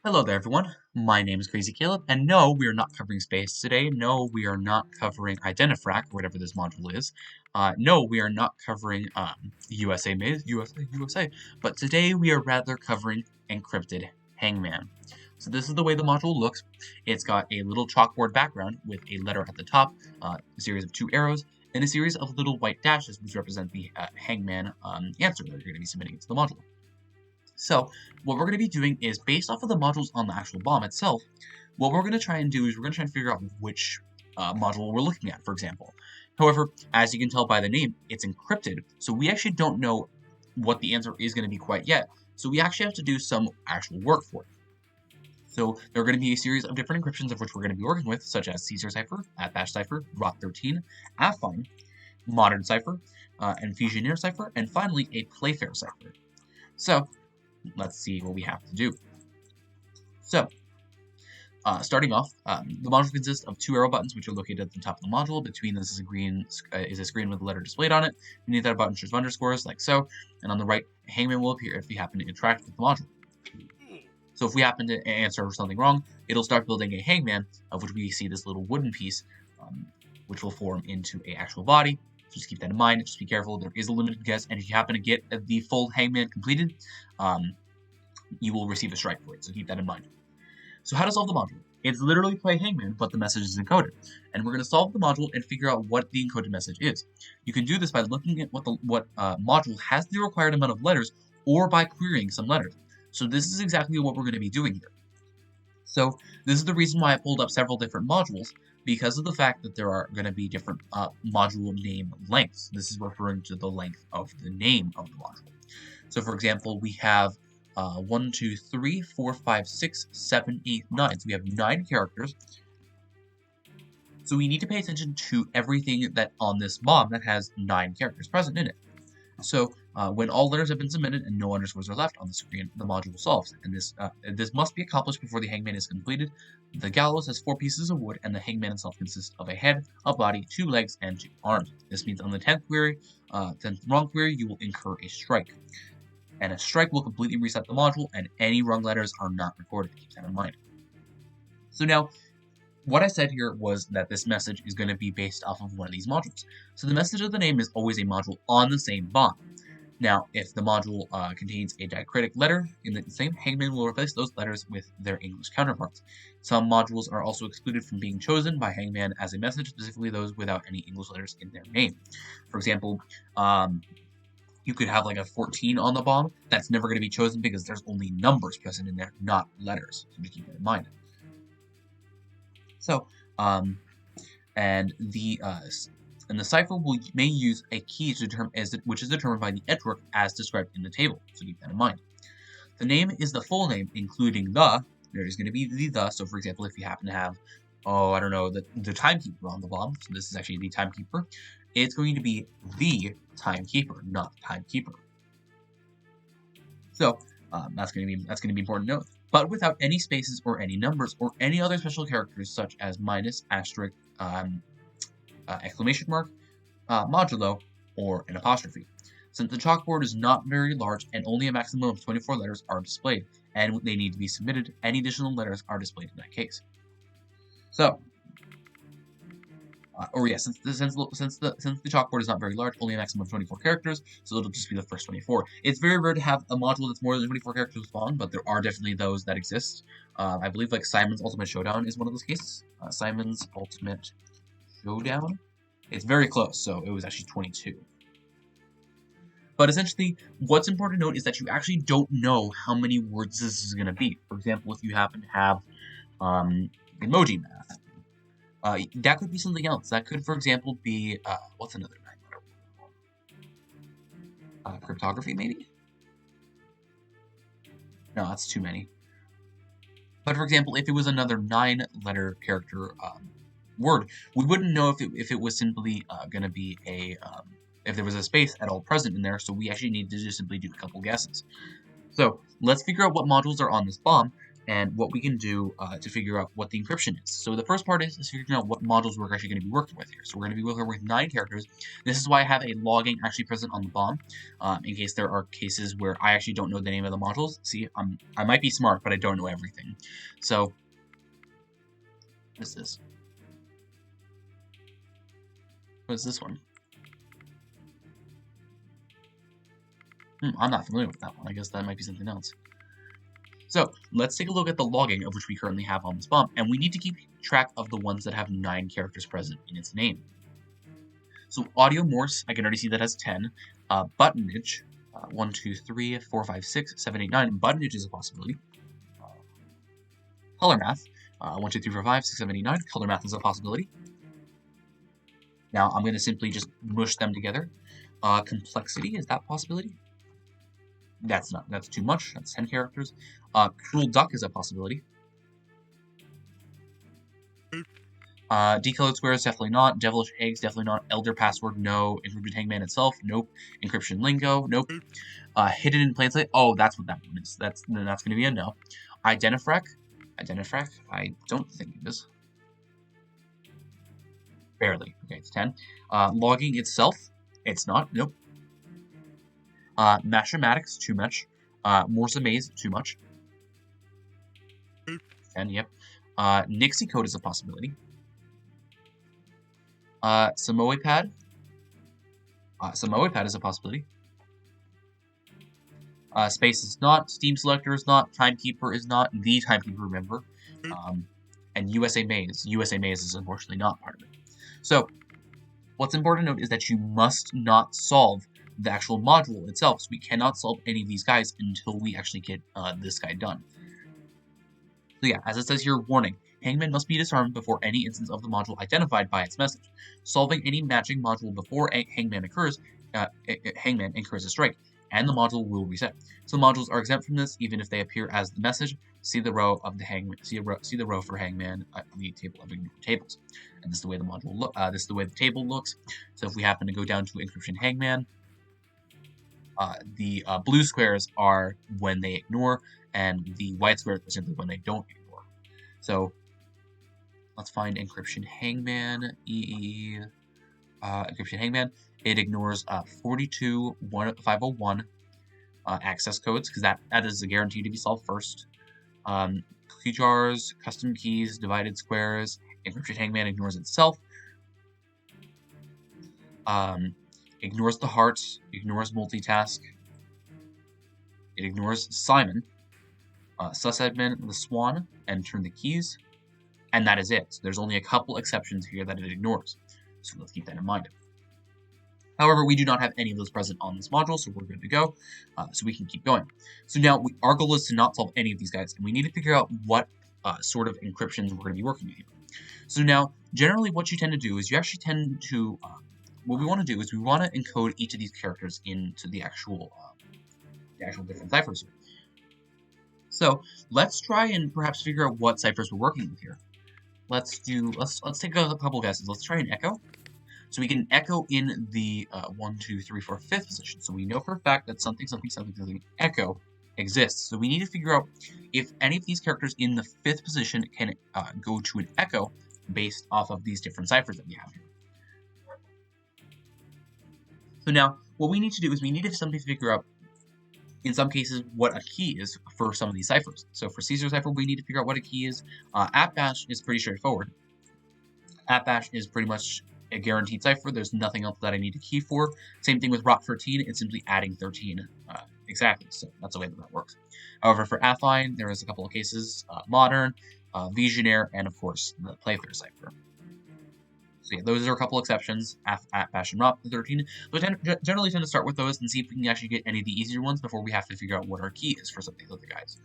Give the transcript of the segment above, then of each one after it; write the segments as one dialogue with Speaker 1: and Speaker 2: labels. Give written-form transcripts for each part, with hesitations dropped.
Speaker 1: Hello there, everyone. My name is Crazy Caleb, and no, we are not covering space today. No, we are not covering Identifrac, or whatever this module is. No, we are not covering USA Maze, USA. But today we are rather covering Encrypted Hangman. So this is the way the module looks. It's got a little chalkboard background with a letter at the top, a series of two arrows, and a series of little white dashes which represent the Hangman answer that you're going to be submitting to the module. So what we're going to be doing is, based off of the modules on the actual bomb itself, what we're going to try and do is we're going to try and figure out which module we're looking at, for example. However, as you can tell by the name, it's encrypted, so we actually don't know what the answer is going to be quite yet, so we actually have to do some actual work for it. So there are going to be a series of different encryptions of which we're going to be working with, such as Caesar Cipher, Atbash Cipher, Rot13, Affine, Modern Cipher, Enfusioneer Cipher, and finally a Playfair Cipher. So let's see what we have to do. So, starting off, the module consists of two arrow buttons, which are located at the top of the module. Between this is a screen with a letter displayed on it. Beneath that button shows underscores, like so. And on the right, Hangman will appear if we happen to interact with the module. So if we happen to answer something wrong, it'll start building a Hangman, of which we see this little wooden piece, which will form into an actual body. Just keep that in mind. Just be careful. There is a limited guess, and if you happen to get the full Hangman completed, you will receive a strike for it. So keep that in mind. So how to solve the module? It's literally play Hangman, but the message is encoded. And we're going to solve the module and figure out what the encoded message is. You can do this by looking at what module has the required amount of letters, or by querying some letters. So this is exactly what we're going to be doing here. So this is the reason why I pulled up several different modules, because of the fact that there are going to be different module name lengths. This is referring to the length of the name of the module. So for example, we have 1, 2, 3, 4, 5, 6, 7, 8, 9. So we have 9 characters. So we need to pay attention to everything that on this bomb that has 9 characters present in it. So when all letters have been submitted and no underscores are left on the screen, the module solves. And this must be accomplished before the Hangman is completed. The gallows has 4 pieces of wood, and the Hangman itself consists of a head, a body, 2 legs, and 2 arms. This means on the 10th wrong query, you will incur a strike. And a strike will completely reset the module, and any wrong letters are not recorded. Keep that in mind. So now, what I said here was that this message is going to be based off of one of these modules. So the message of the name is always a module on the same bomb. Now, if the module contains a diacritic letter in the same, Hangman will replace those letters with their English counterparts. Some modules are also excluded from being chosen by Hangman as a message, specifically those without any English letters in their name. For example, you could have like a 14 on the bomb. That's never going to be chosen because there's only numbers present in there, not letters. So just keep that in mind. So, and the cipher may use a key to determine which is determined by the edgework as described in the table. So keep that in mind. The name is the full name, including the. There is going to be the. So for example, if you happen to have, I don't know, the timekeeper on the bomb. So this is actually the timekeeper. It's going to be the timekeeper, not the timekeeper. So that's going to be important to note. But without any spaces or any numbers or any other special characters such as minus, asterisk, exclamation mark, modulo, or an apostrophe. Since the chalkboard is not very large and only a maximum of 24 letters are displayed, and they need to be submitted, any additional letters are displayed in that case. So, since the chalkboard is not very large, only a maximum of 24 characters, so it'll just be the first 24. It's very rare to have a module that's more than 24 characters spawn, but there are definitely those that exist. I believe like Simon's Ultimate Showdown is one of those cases. Simon's Ultimate Showdown. It's very close, so it was actually 22. But essentially, what's important to note is that you actually don't know how many words this is going to be. For example, if you happen to have emoji math, that could be something else. That could, for example, be, what's another 9-letter word? Cryptography, maybe? No, that's too many. But for example, if it was another 9-letter character word, we wouldn't know if it was simply going to be if there was a space at all present in there, so we actually need to just simply do a couple guesses. So let's figure out what modules are on this bomb. and what we can do to figure out what the encryption is. So the first part is figuring out what modules we're actually going to be working with here. So we're going to be working with 9 characters. This is why I have a logging actually present on the bomb, in case there are cases where I actually don't know the name of the modules. See, I might be smart, but I don't know everything. So, what is this? What is this one? I'm not familiar with that one. I guess that might be something else. So let's take a look at the logging of which we currently have on this bomb, and we need to keep track of the ones that have 9 characters present in its name. So audio Morse, I can already see that has 10. Buttonage, 1, 2, 3, 4, 5, 6, 7, 8, 9. Buttonage is a possibility. Color math, 1, 2, 3, 4, 5, 6, 7, 8, 9. Color math is a possibility. Now I'm going to simply just mush them together. Complexity, is that a possibility? That's too much. That's 10 characters. Cruel Duck is a possibility. Decolored Squares, definitely not. Devilish Eggs, definitely not. Elder Password, no. Encrypted Hangman itself, nope. Encryption Lingo, nope. Hidden in Plain Sight, oh, that's what that one is. That's going to be a no. Identifrac, I don't think it is. Barely. Okay, it's 10. Logging itself, it's not, nope. Mashematics, too much. Morse Maze, too much. 10, yep. Nixie Code is a possibility. Samoa Pad. Samoa Pad is a possibility. Space is not. Steam Selector is not. Timekeeper is not. The Timekeeper, remember. And USA Maze. USA Maze is unfortunately not part of it. So, what's important to note is that you must not solve the actual module itself. So we cannot solve any of these guys until we actually get this guy done. So yeah, as it says here, warning. Hangman must be disarmed before any instance of the module identified by its message. Solving any matching module before Hangman incurs a strike, and the module will reset. So modules are exempt from this, even if they appear as the message. See the row of the Hangman. See the row for Hangman at the table of ignored tables. And this is the way the module this is the way the table looks. So if we happen to go down to Encryption Hangman, the blue squares are when they ignore, and the white squares are simply when they don't ignore. So let's find Encryption Hangman. Encryption Hangman. It ignores 42.501 access codes, because that is a guarantee to be solved first. Cookie jars, custom keys, divided squares. Encryption Hangman ignores itself. Ignores the hearts, ignores multitask. It ignores Simon, sysadmin, the swan, and turn the keys. And that is it. So there's only a couple exceptions here that it ignores. So let's keep that in mind. However, we do not have any of those present on this module, so we're good to go. So we can keep going. So now our goal is to not solve any of these guys, and we need to figure out what sort of encryptions we're going to be working with here. So now, generally what you tend to do is you actually tend to, what we want to do is we want to encode each of these characters into the actual different ciphers here. So let's try and perhaps figure out what ciphers we're working with here. Let's take a couple guesses. Let's try an echo. So we can echo in the 1, 2, 3, 4, 5th position. So we know for a fact that something echo exists. So we need to figure out if any of these characters in the 5th position can go to an echo based off of these different ciphers that we have here. So now, what we need to do is we need to simply figure out, in some cases, what a key is for some of these ciphers. So for Caesar cipher, we need to figure out what a key is. @bash is pretty straightforward. @bash is pretty much a guaranteed cipher. There's nothing else that I need a key for. Same thing with ROT13. It's simply adding 13 exactly. So that's the way that works. However, for affine, there is a couple of cases: modern, visionaire, and of course the playfair cipher. So yeah, those are a couple exceptions. @bash and ROT13. We generally tend to start with those and see if we can actually get any of the easier ones before we have to figure out what our key is for some of these other guys.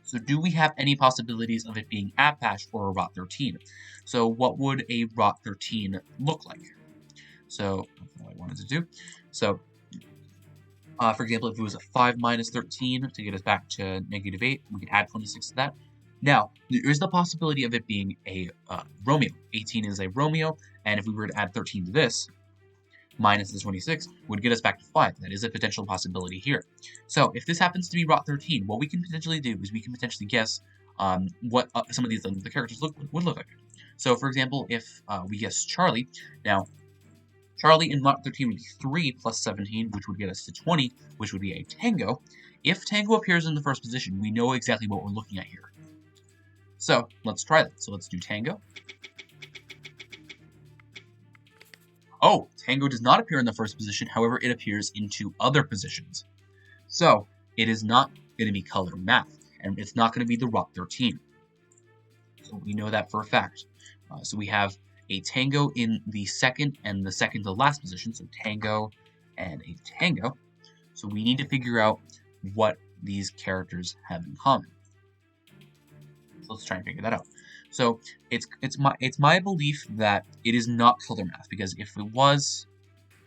Speaker 1: So do we have any possibilities of it being @bash or a ROT13? So what would a ROT13 look like? So that's what I wanted to do. So for example, if it was a 5 minus 13 to get us back to -8, we can add 26 to that. Now, there is the possibility of it being a Romeo. 18 is a Romeo, and if we were to add 13 to this, minus the 26 would get us back to 5. That is a potential possibility here. So if this happens to be rot 13, what we can potentially do is we can potentially guess what some of these the characters would look like. So for example, if we guess Charlie, now Charlie in rot 13 would be 3 plus 17, which would get us to 20, which would be a Tango. If Tango appears in the first position, we know exactly what we're looking at here. So let's try that. So let's do Tango. Oh, Tango does not appear in the first position, however, it appears in 2 other positions. So it is not going to be color math, and it's not going to be the rot 13. So we know that for a fact. So we have a Tango in the second and the second to last position, so Tango and a Tango. So we need to figure out what these characters have in common. So let's try and figure that out. So it's my belief that it is not color math, because if it was,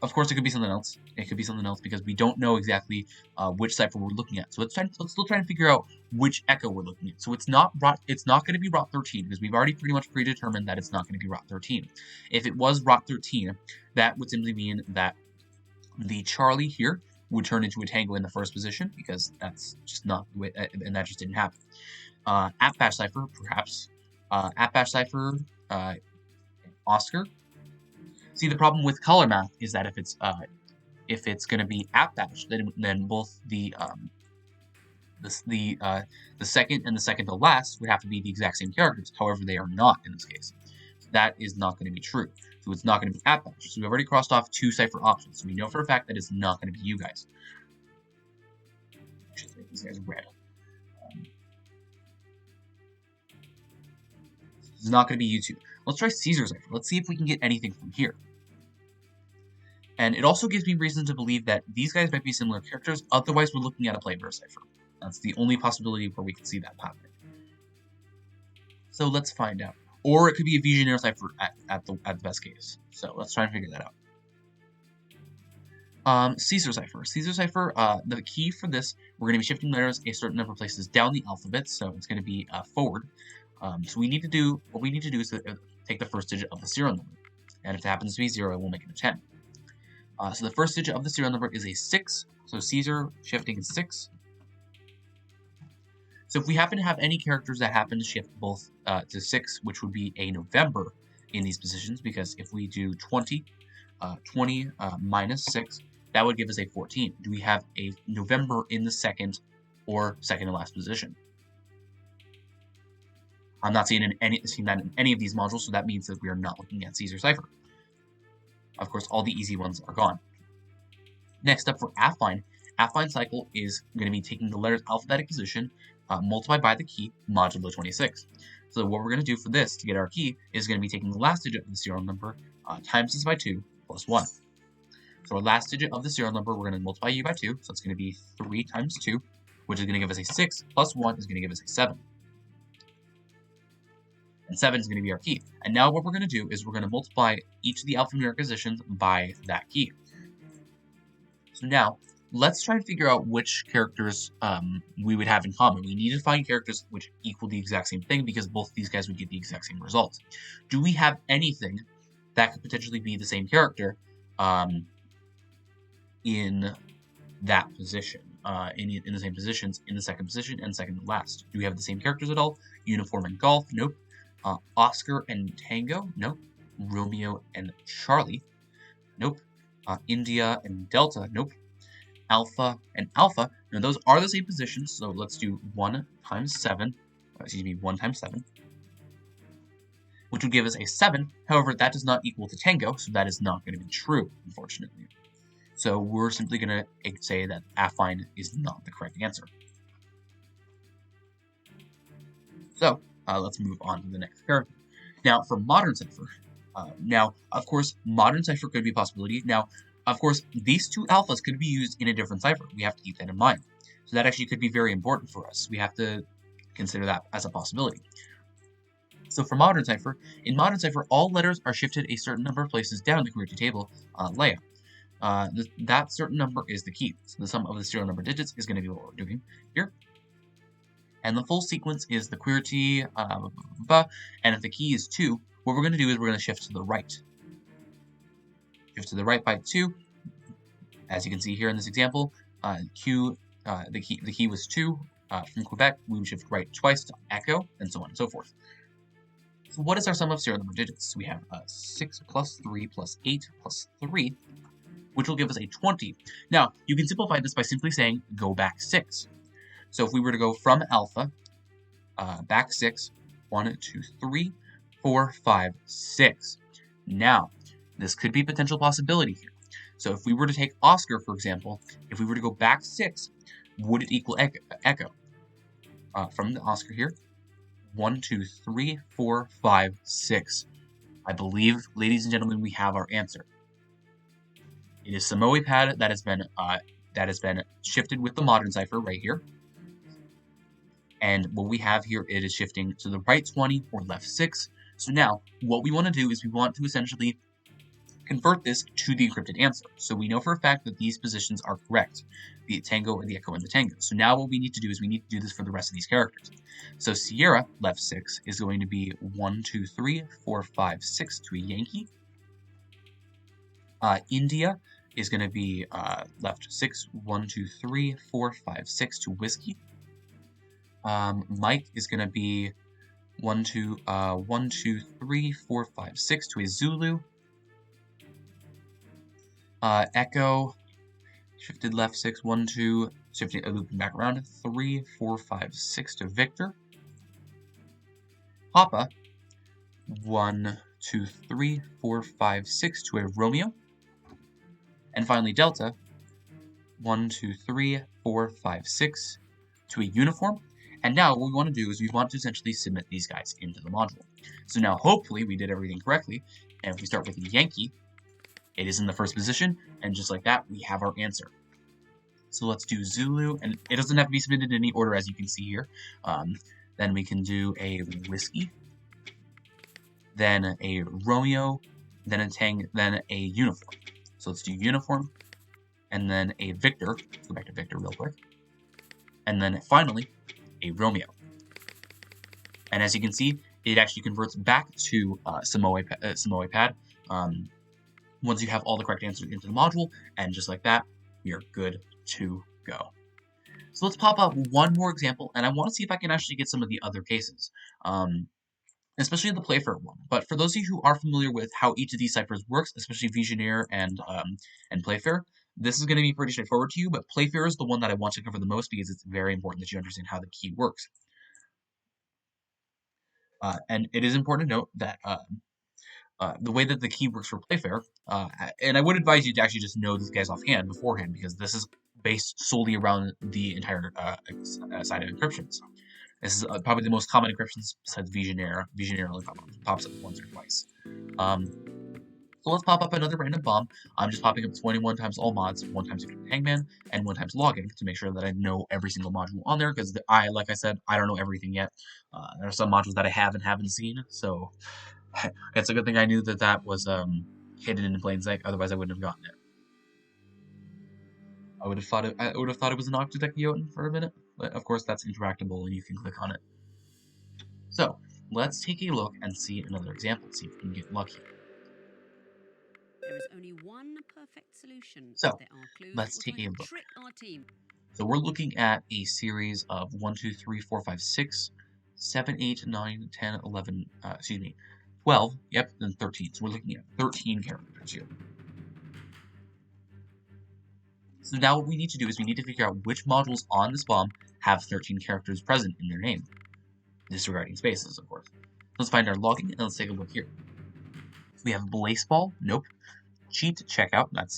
Speaker 1: of course it could be something else. It could be something else because we don't know exactly which cipher we're looking at. So let's still try and figure out which echo we're looking at. So it's not going to be rot 13, because we've already pretty much predetermined that it's not going to be rot 13. If it was rot 13, that would simply mean that the Charlie here would turn into a Tango in the first position, because that's just not the way, and that just didn't happen. Bash Cipher, perhaps. Bash Cipher, Oscar. See, the problem with color math is that if it's going to be Bash, then both the second and the second to last would have to be the exact same characters. However, they are not in this case. That is not going to be true. So it's not going to be Bash. So we've already crossed off 2 cipher options. So we know for a fact that it's not going to be you guys. Just make these guys red. It's not going to be you two. Let's try Caesar Cipher. Let's see if we can get anything from here. And it also gives me reason to believe that these guys might be similar characters, otherwise we're looking at a Playverse Cipher. That's the only possibility where we can see that happening. So let's find out. Or it could be a Visionaire Cipher at the best case. So let's try and figure that out. Caesar Cipher. Caesar Cipher, the key for this, we're going to be shifting letters a certain number of places down the alphabet, so it's going to be forward. So what we need to do is take the first digit of the serial number. And if it happens to be 0, we'll make it a 10. So the first digit of the serial number is a 6. So Caesar shifting is 6. So if we happen to have any characters that happen to shift both to 6, which would be a November in these positions, because if we do 20 minus 6, that would give us a 14. Do we have a November in the second or second to last position? I'm not seeing that in any of these modules, so that means that we are not looking at Caesar Cipher. Of course, all the easy ones are gone. Next up for affine. Affine cycle is going to be taking the letter's alphabetic position multiplied by the key modulo 26. So what we're going to do for this to get our key is going to be taking the last digit of the serial number times this by 2 plus 1. So our last digit of the serial number, we're going to multiply by 2, so it's going to be 3 times 2, which is going to give us a 6, plus 1 is going to give us a 7. And 7 is going to be our key. And now what we're going to do is we're going to multiply each of the alphanumeric positions by that key. So now, let's try and figure out which characters we would have in common. We need to find characters which equal the exact same thing, because both of these guys would get the exact same result. Do we have anything that could potentially be the same character in that position? In the same positions, in the second position and second to last. Do we have the same characters at all? Uniform and Golf? Nope. Oscar and Tango? Nope. Romeo and Charlie? Nope. India and Delta? Nope. Alpha and Alpha? Now those are the same positions, so let's do 1 times 7, which would give us a 7. However, that does not equal to Tango, so that is not going to be true, unfortunately. So we're simply going to say that affine is not the correct answer. So let's move on to the next character. Now, for modern Cipher, of course, modern Cipher could be a possibility. Now, of course, these 2 alphas could be used in a different cipher. We have to keep that in mind. So that actually could be very important for us. We have to consider that as a possibility. So for modern Cipher, in modern Cipher, all letters are shifted a certain number of places down the QWERTY table layout. That certain number is the key. So the sum of the serial number digits is going to be what we're doing here. And the full sequence is the QWERTY, and if the key is 2, what we're going to do is we're going to shift to the right. shift to the right by 2. As you can see here in this example, the key was 2. From Quebec, we would shift right twice to echo, and so on and so forth. So what is our sum of serial number digits? We have 6 plus 3 plus 8 plus 3, which will give us a 20. Now, you can simplify this by simply saying go back 6. So if we were to go from alpha, back 6, 1, 2, 3, 4, 5, 6. Now, this could be a potential possibility here. So if we were to take Oscar, for example, if we were to go back 6, would it equal echo? From the Oscar here, 1, 2, 3, 4, 5, 6. I believe, ladies and gentlemen, we have our answer. It is Samoa pad that has been shifted with the modern cipher right here. And what we have here, it is shifting to the right 20 or left 6. So now, what we want to do is we want to essentially convert this to the encrypted answer. So we know for a fact that these positions are correct, the Tango, the Echo, and the Tango. So now what we need to do is we need to do this for the rest of these characters. So Sierra, left 6, is going to be 1, 2, 3, 4, 5, 6 to a Yankee. India is going to be left 6, 1, 2, 3, 4, 5, 6 to Whiskey. Mike is going to be 1, 2, 3, 4, 5, 6 to a Zulu. Echo, shifted left 6, 1, 2, shifting, looping back around, 3, 4, 5, 6 to Victor. Papa, 1, 2, 3, 4, 5, 6 to a Romeo. And finally Delta, 1, 2, 3, 4, 5, 6 to a Uniform. And now what we want to do is we want to essentially submit these guys into the module. So now hopefully we did everything correctly, and if we start with Yankee, it is in the first position, and just like that, we have our answer. So let's do Zulu, and it doesn't have to be submitted in any order as you can see here. Then we can do a Whiskey, then a Romeo, then a Uniform. So let's do Uniform, and then a Victor. Let's go back to Victor real quick. And then finally, a Romeo. And as you can see, it actually converts back to Samoa pad once you have all the correct answers into the module, and just like that, we are good to go. So let's pop up one more example, and I want to see if I can actually get some of the other cases, especially the Playfair one. But for those of you who are familiar with how each of these ciphers works, especially Visionaire and Playfair, this is going to be pretty straightforward to you, but Playfair is the one that I want to cover the most because it's very important that you understand how the key works. And it is important to note that the way that the key works for Playfair, and I would advise you to actually just know these guys offhand beforehand, because this is based solely around the entire side of encryption. So this is probably the most common encryptions besides Visionaire. Visionaire only pops up once or twice. So let's pop up another random bomb. I'm just popping up 21 times all mods, 1 times Hangman, and 1 times login to make sure that I know every single module on there, because like I said, I don't know everything yet. There are some modules that I haven't seen, so it's a good thing I knew that that was hidden in plain sight. Otherwise, I wouldn't have gotten it. I would have thought it was an Octodeciotin for a minute, but of course that's interactable and you can click on it. So let's take a look and see another example. See if we can get lucky.
Speaker 2: There is only one perfect solution.
Speaker 1: So
Speaker 2: there are clues
Speaker 1: let's take a look.
Speaker 2: Trick our team.
Speaker 1: So we're looking at a series of 1, 2, 3, 4, 5, 6, 7, 8, 9, 10, 11, 12, yep, and 13. So we're looking at 13 characters here. So now what we need to do is we need to figure out which modules on this bomb have 13 characters present in their name, disregarding spaces, of course. Let's find our logging, and let's take a look here. We have Blazeball, nope. Cheat checkout, that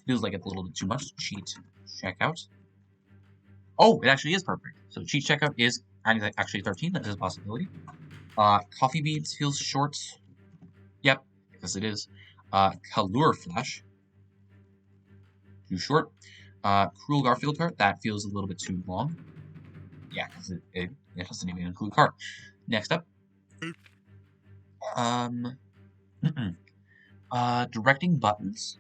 Speaker 1: feels like it's a little bit too much. Cheat checkout. Oh, it actually is perfect. So cheat checkout is actually 13, that is a possibility. Coffee beans feels short. Yep, because it is. Color flash. Too short. Cruel Garfield cart, that feels a little bit too long. Yeah, because it doesn't even include cart. Next up. Directing buttons.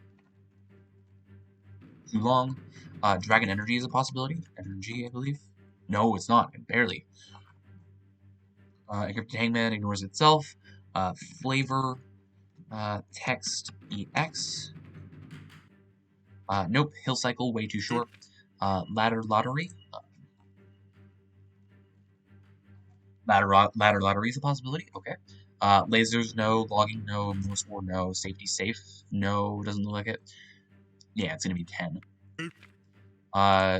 Speaker 1: Too long. Dragon Energy is a possibility. Energy, I believe. No, it's not. Barely. Encrypted Hangman ignores itself. Flavor. Text EX. Nope. Hill cycle, way too short. Ladder lottery. Ladder lottery is a possibility. Okay. Lasers, no. Logging, no. Morse war, no. Safety safe, no. Doesn't look like it. Yeah, it's gonna be 10.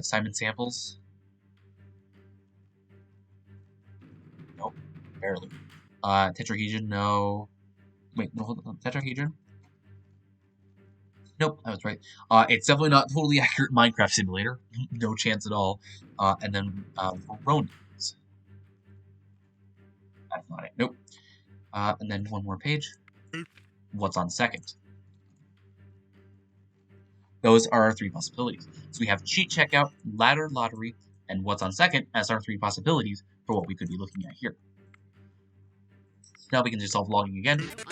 Speaker 1: Simon samples. Nope. Barely. Tetrahedron, no. Wait, no, hold on. Tetrahedron? Nope, I was right. It's definitely not totally accurate Minecraft simulator. No chance at all. And then Veronians. That's not it. Nope. And then one more page. What's on second? Those are our 3 possibilities. So we have cheat checkout, ladder lottery, and what's on second as our 3 possibilities for what we could be looking at here. Now we can just solve logging again. Of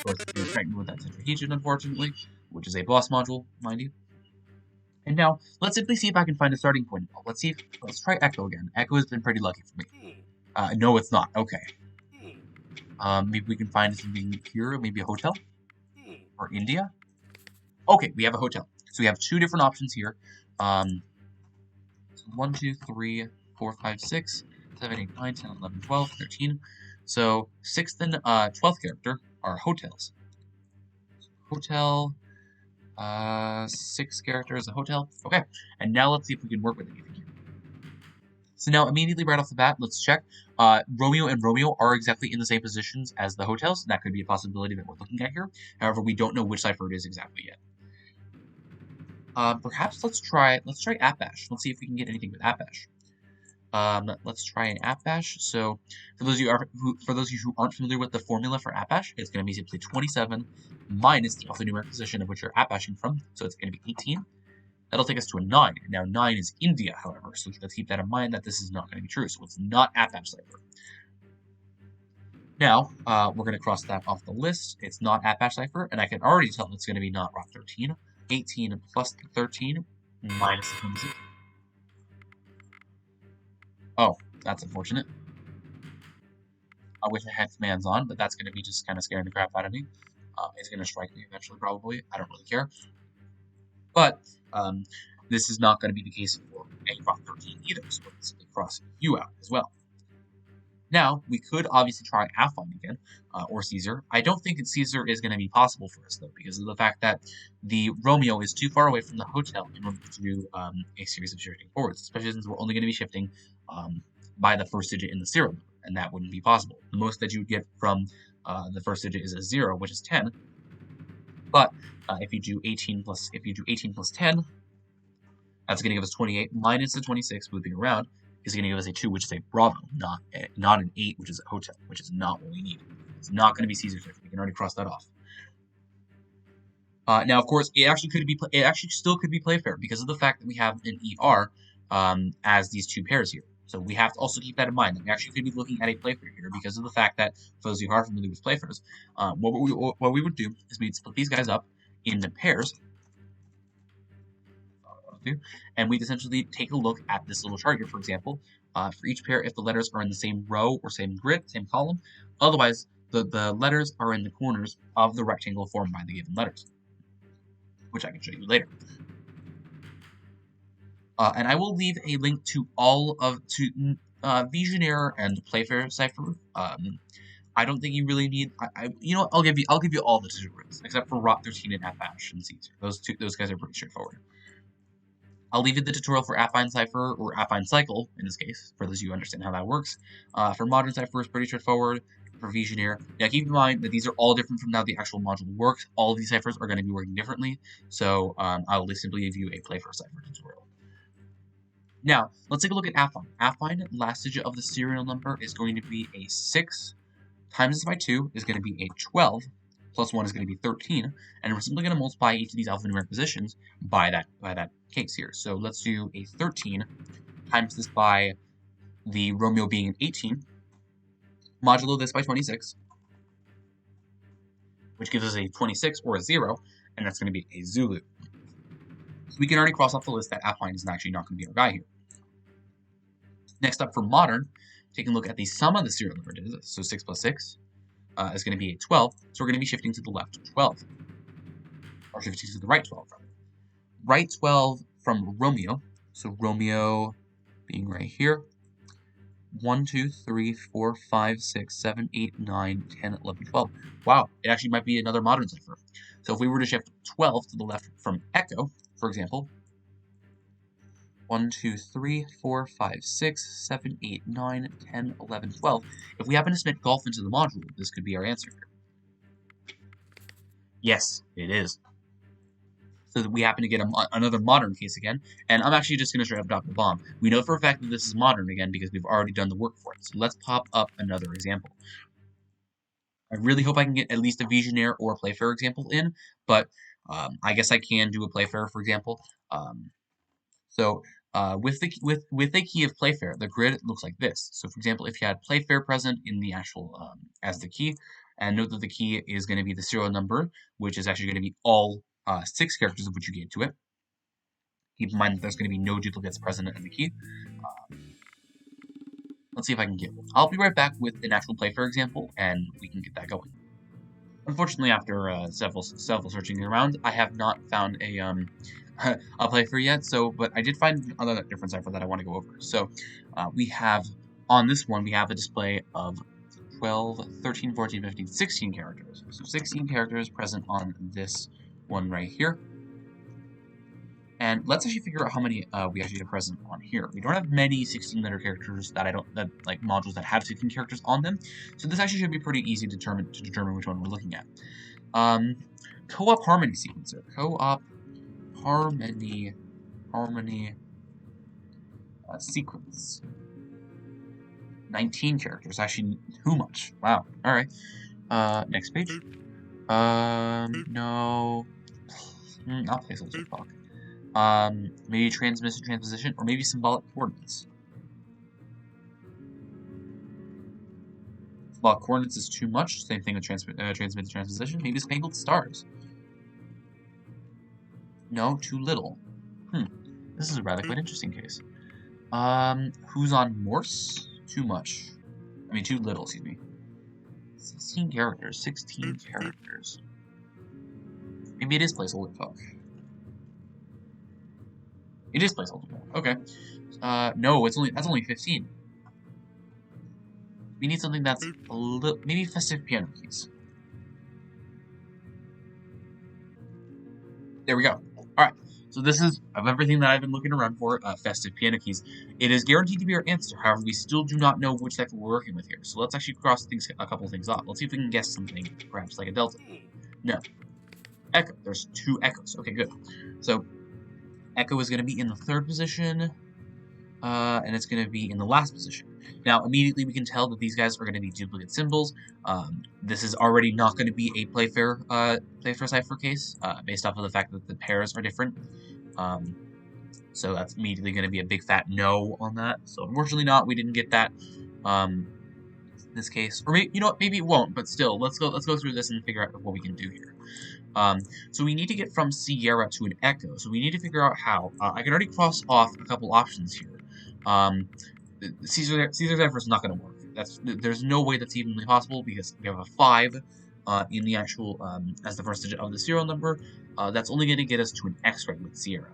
Speaker 1: course, we're pregnant with that tetrahedron, unfortunately, which is a boss module, mind you. And now, let's simply see if I can find a starting point. Let's try Echo again. Echo has been pretty lucky for me. No, it's not. Okay. Maybe we can find something here, maybe a hotel? Or India? Okay, we have a hotel. So we have 2 different options here. So 1, 2, 3, 4, 5, 6, 7, 8, 9, 10, 11, 12, 13. So 6th and 12th character are hotels. Hotel, 6 characters, a hotel. Okay, and now let's see if we can work with anything here. So now immediately right off the bat, let's check. Romeo and Romeo are exactly in the same positions as the hotels. That could be a possibility that we're looking at here. However, we don't know which cipher it is exactly yet. Perhaps let's try Apache. Let's see if we can get anything with Apache. Let's try an Apache. So for those of you who aren't familiar with the formula for Apache, it's going to be simply 27 minus the alphanumeric position of which you're Apashing from. So it's going to be 18. That'll take us to a 9. Now 9 is India, however, so let's keep that in mind that this is not going to be true. So it's not Apache cipher. Now, we're going to cross that off the list. It's not Apache cipher, and I can already tell it's going to be not ROC 13. 18 plus 13 minus 26. Oh, that's unfortunate. I wish I had commands on, but that's going to be just kind of scaring the crap out of me. It's going to strike me eventually, probably. I don't really care. But this is not going to be the case for a ROC 13 either, so we're simply crossing you out as well. Now, we could obviously try Affine again, or Caesar. I don't think that Caesar is going to be possible for us, though, because of the fact that the Romeo is too far away from the hotel in order to do a series of shifting forwards, especially since we're only going to be shifting by the first digit in the serial number, and that wouldn't be possible. The most that you would get from the first digit is a 0, which is 10. But if you do 18 plus 10, that's going to give us 28 minus the 26, moving around, is going to give us a 2, which is a Bravo, not an 8, which is a hotel, which is not what we need. It's not going to be Caesar's cipher. We can already cross that off. Now, of course, it actually still could be Playfair because of the fact that we have an ER as these 2 pairs here. So we have to also keep that in mind. That we actually could be looking at a Playfair here because of the fact that, for those of you who are familiar with Playfairs, what we would do is we'd split these guys up into pairs. And we'd essentially take a look at this little chart here, for example, for each pair if the letters are in the same row or same grid, same column. Otherwise, the letters are in the corners of the rectangle formed by the given letters, which I can show you later. And I will leave a link to all of Visionaire and Playfair cipher. I don't think you really need. You know what? I'll give you all the tutorials except for ROC 13 and Apache and Caesar. Those guys are pretty straightforward. I'll leave you the tutorial for Affine Cipher, or Affine Cycle, in this case, for those of you who understand how that works. For Modern Cipher, it's pretty straightforward. For Visionaire, now keep in mind that these are all different from how the actual module works. All of these ciphers are going to be working differently, so I will simply give you a Playfair Cipher tutorial. Now, let's take a look at Affine. Affine, last digit of the serial number is going to be a 6, times this by 2 is going to be a 12, plus 1 is going to be 13, and we're simply going to multiply each of these alphanumeric positions by that case here. So let's do a 13 times this by the Romeo being an 18, modulo this by 26, which gives us a 26 or a 0, and that's going to be a Zulu. So we can already cross off the list that Affine is actually not going to be our guy here. Next up for Modern, taking a look at the sum of the serial number digits, so 6 plus 6 is going to be a 12, so we're going to be shifting to the left 12. or 15 to the right 12, rather. Right 12 from Romeo, so Romeo being right here. 1, 2, 3, 4, 5, 6, 7, 8, 9, 10, 11, 12. Wow, it actually might be another modern cipher. So if we were to shift 12 to the left from Echo, for example, 1, 2, 3, 4, 5, 6, 7, 8, 9, 10, 11, 12. If we happen to submit golf into the module, this could be our answer here. Yes, it is. So that we happen to get another modern case again, and I'm actually just going to straight up drop the bomb. We know for a fact that this is modern again because we've already done the work for it. So let's pop up another example. I really hope I can get at least a Visionaire or a Playfair example in, but I guess I can do a Playfair, for example. With the key of Playfair, the grid looks like this. So, for example, if you had Playfair present in the actual as the key, and note that the key is going to be the serial number, which is actually going to be all 6 characters of which you gave to it. Keep in mind that there's going to be no duplicates present in the key. Let's see if I can get one. I'll be right back with an actual Playfair example, and we can get that going. Unfortunately, after several searching around, I have not found a a Playfair yet. But I did find another different cipher that I want to go over. So we have on this one we have a display of 12, 13, 14, 15, 16 characters. So 16 characters present on this one right here. And let's actually figure out how many we actually have present on here. We don't have many 16-letter characters like modules that have 16 characters on them. So this actually should be pretty easy to determine which one we're looking at. Co-op harmony sequencer. Co-op harmony sequence. 19 characters. Actually, too much. Wow. All right. Next page. No. I'll place a talk. Maybe transmission, transposition, or maybe symbolic coordinates. Symbolic coordinates is too much. Same thing with transmit to transposition. Maybe spangled stars. No, too little. This is a rather quite interesting case. Who's on Morse? Too much. I mean, too little, excuse me. 16 characters. 16 characters. Maybe it is placeholder talk. It is placeholder talk. Okay. No, that's only 15. We need something that's a little, maybe festive piano keys. There we go. Alright, so this is, of everything that I've been looking around for, festive piano keys. It is guaranteed to be our answer, however, we still do not know which cipher we're working with here. So let's actually cross a couple things off. Let's see if we can guess something, perhaps like a delta. No. Echo. There's 2 echoes. Okay, good. So, echo is going to be in the 3rd position, and it's going to be in the last position. Now, immediately we can tell that these guys are going to be duplicate symbols. This is already not going to be a Playfair cipher case, based off of the fact that the pairs are different. So that's immediately going to be a big fat no on that. So unfortunately not, we didn't get that in this case. Or maybe, you know what, maybe it won't, but still, let's go through this and figure out what we can do here. So we need to get from Sierra to an Echo. So we need to figure out how. I can already cross off a couple options here. Caesar cipher is not going to work. There's no way that's evenly possible because we have a 5 in the actual as the first digit of the serial number. That's only going to get us to an X-ray with Sierra.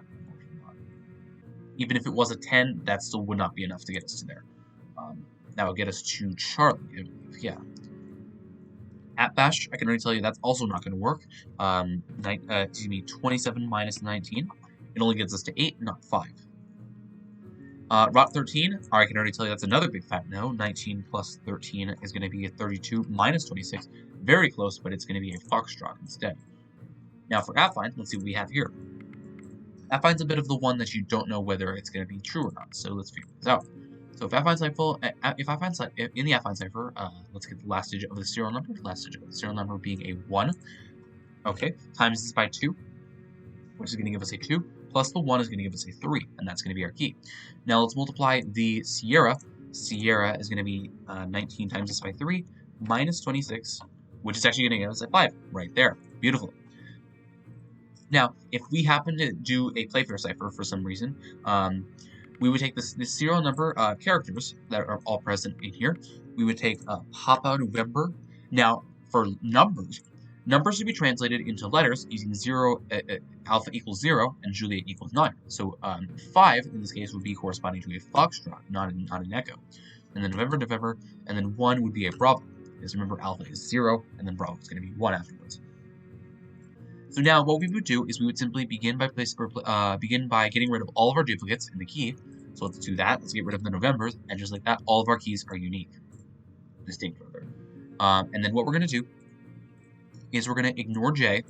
Speaker 1: Even if it was a 10, that still would not be enough to get us to there. That would get us to Charlie, I believe. Yeah. At Bash, I can already tell you that's also not going to work. 27 minus 19. It only gets us to 8, not 5. Rot 13, I can already tell you that's another big fat no. 19 plus 13 is going to be a 32 minus 26. Very close, but it's going to be a foxtrot instead. Now for Affine, let's see what we have here. Affine's a bit of the one that you don't know whether it's going to be true or not, so let's figure this out. So if in the Affine cipher, let's get the last digit of the serial number. Last digit of the serial number being a 1. Okay, times this by 2, which is going to give us a 2, plus the 1 is going to give us a 3, and that's going to be our key. Now let's multiply the Sierra. Sierra is going to be 19 times this by 3, minus 26, which is actually going to give us a 5, right there. Beautiful. Now, if we happen to do a Playfair cipher for some reason, we would take this serial number characters that are all present in here. We would take Papa November. Now, for numbers, Numbers to be translated into letters using alpha equals 0 and Juliet equals 9. So 5 in this case would be corresponding to a foxtrot, not an echo. And then November, and then 1 would be a Bravo. Because remember, alpha is 0, and then Bravo is going to be 1 afterwards. So now what we would do is we would simply begin by getting rid of all of our duplicates in the key. So let's do that. Let's get rid of the Novembers, and just like that, all of our keys are unique, distinct rather. And then what we're going to do is we're going to ignore J,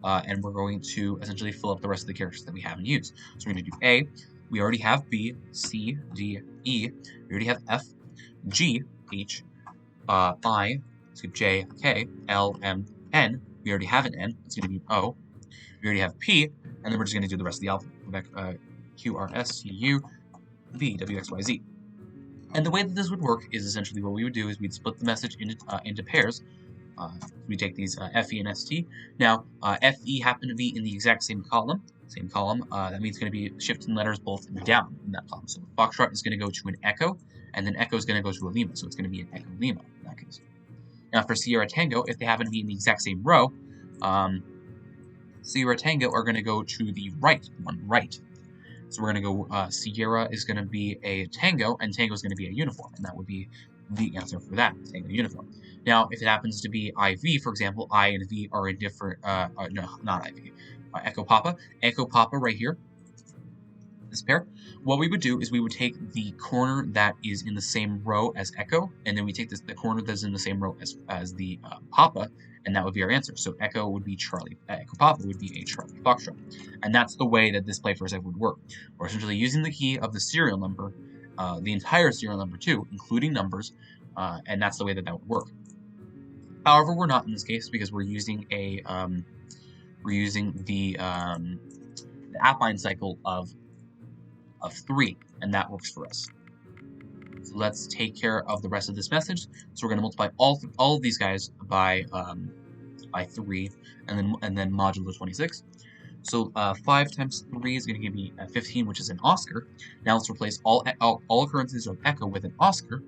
Speaker 1: and we're going to essentially fill up the rest of the characters that we haven't used. So we're going to do A. We already have B, C, D, E. We already have F, G, H, I, skip J, K, L, M, N. We already have an N. It's going to be O. We already have P, and then we're just going to do the rest of the alphabet. Go back, Q, R, S, T, U, V, W, X, Y, Z. And the way that this would work is essentially what we would do is we'd split the message into pairs. We take these FE and ST. Now, FE happen to be in the exact same column. That means it's going to be shifting letters both down in that column. So Foxtrot is going to go to an Echo, and then Echo is going to go to a Lima. So it's going to be an Echo Lima in that case. Now for Sierra Tango, if they happen to be in the exact same row, Sierra Tango are going to go to the right. So we're going to go, Sierra is going to be a Tango, and Tango is going to be a uniform, and that would be the answer for that, Tango uniform. Now, if it happens to be IV, for example, I and V are in different, no, not IV, Echo Papa. Echo Papa right here, this pair. What we would do is we would take the corner that is in the same row as Echo, and then we take the corner that's in the same row as the Papa, and that would be our answer. So Echo would be Charlie, Echo Papa would be a Charlie Foxtrot. And that's the way that this play for would work. We're essentially using the key of the serial number, the entire serial number too, including numbers, and that's the way that would work. However, we're not in this case because we're using the affine cycle of 3, and that works for us. So let's take care of the rest of this message. So we're going to multiply all of these guys by 3, and then modulo 26. So 5 times 3 is going to give me 15, which is an Oscar. Now let's replace all occurrences of Echo with an Oscar.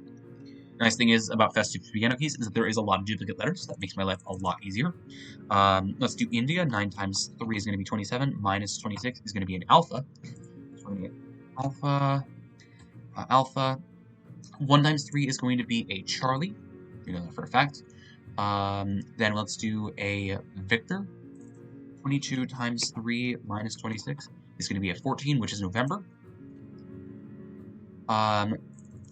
Speaker 1: The nice thing is about festive piano keys is that there is a lot of duplicate letters. That makes my life a lot easier. Let's do India. 9 times 3 is going to be 27, minus 26 is going to be an alpha. So we're going to get alpha. 1 times 3 is going to be a Charlie. You know that for a fact. Then let's do a Victor. 22 times 3 minus 26 is going to be a 14, which is November.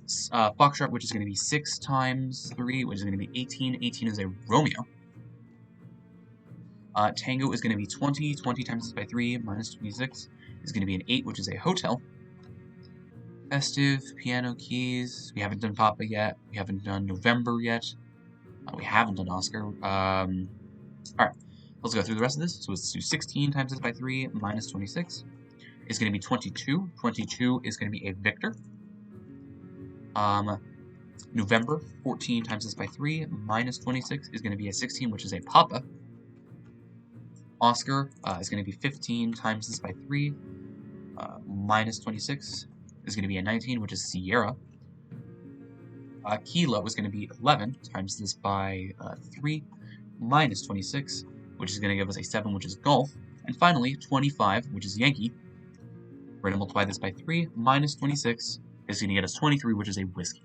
Speaker 1: Foxtrot, which is going to be 6 times 3, which is going to be 18. 18 is a Romeo. Tango is going to be 20. 20 times by 3 minus 26 is going to be an 8, which is a hotel. Festive, piano keys. We haven't done Papa yet. We haven't done November yet. We haven't done Oscar. Alright, let's go through the rest of this. So let's do 16 times this by 3 minus 26 is going to be 22. 22 is going to be a Victor. November, 14 times this by 3 minus 26 is going to be a 16, which is a Papa. Oscar is going to be 15 times this by 3 minus 26 is going to be a 19, which is Sierra. Kilo is going to be 11 times this by 3 minus 26, which is going to give us a 7, which is Golf. And finally, 25, which is Yankee. We're going to multiply this by 3 minus 26 is going to get us 23, which is a Whiskey.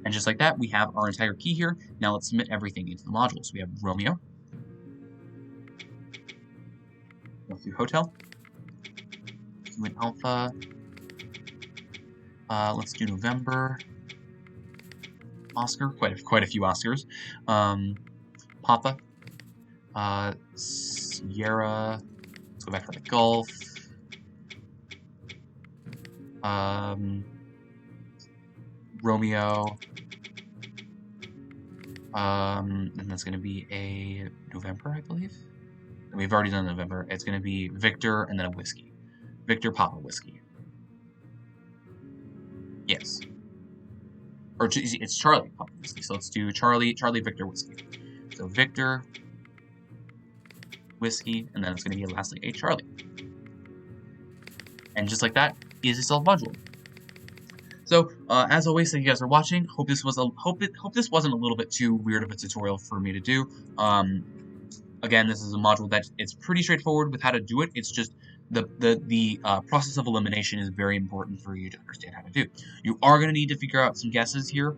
Speaker 1: And just like that, we have our entire key here. Now let's submit everything into the module. So we have Romeo. Go through Hotel. Do an Alpha. Let's do November. Oscar, quite a few Oscars. Papa. Sierra. Let's go back for the Gulf. Romeo. And that's going to be a November, I believe. We've already done November. It's going to be Victor and then a Whiskey. Victor, Papa, Whiskey. Yes. Or it's Charlie, Papa, Whiskey. So let's do Charlie, Victor, Whiskey. So Victor, Whiskey, and then it's going to be lastly a Charlie. And just like that is a solved module. So, as always, thank you guys for watching. Hope this wasn't a little bit too weird of a tutorial for me to do. Again, this is a module that it's pretty straightforward with how to do it. It's just the process of elimination is very important for you to understand how to do. You are going to need to figure out some guesses here,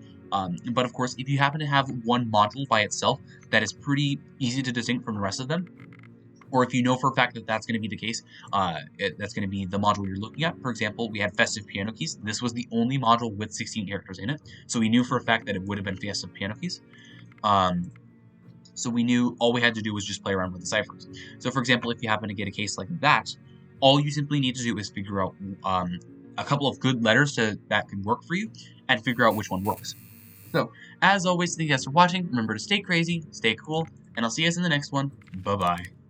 Speaker 1: but of course, if you happen to have one module by itself that is pretty easy to distinct from the rest of them, or if you know for a fact that that's going to be the case, that's going to be the module you're looking at. For example, we had Festive Piano Keys. This was the only module with 16 characters in it, so we knew for a fact that it would have been Festive Piano Keys. So we knew all we had to do was just play around with the ciphers. So for example, if you happen to get a case like that, all you simply need to do is figure out a couple of good letters that can work for you, and figure out which one works. So, as always, thank you guys for watching. Remember to stay crazy, stay cool, and I'll see you guys in the next one. Bye-bye.